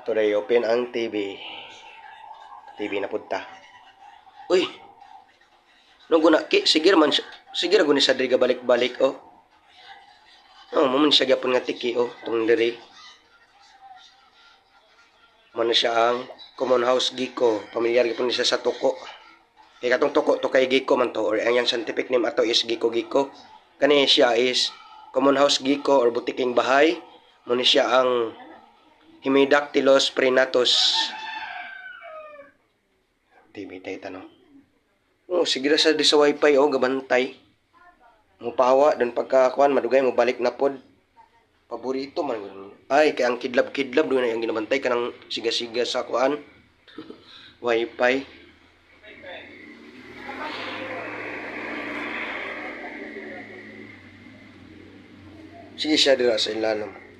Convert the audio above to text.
Ato na i-open ang TV. TV na punta. Uy! Nung guna, sige raman siya. Sige ra guni sa diri balik-balik, oh. Oh, maman siya gyapon nga tiki, oh. Tung diri. Man siya ang common house gecko. Pamilyar gyapon siya sa tuko. Kay katong tuko to kay gecko man to, or ang yang scientific name ato is gecko. Kani siya is common house gecko or butiking bahay. Muna siya ang Hemidactylus prenatus. TV tayo tanong. Oh, sige ra sa di sa wifi, oh, gabantay. Mupawa, dan pagkakuan, madugay mo balik na pod. Paborito man. Ay, kay ang kidlab-kidlab doon na yung ginabantay ka ng siga-siga sa kuan. Wifi. Sige siya dira sa ilalim.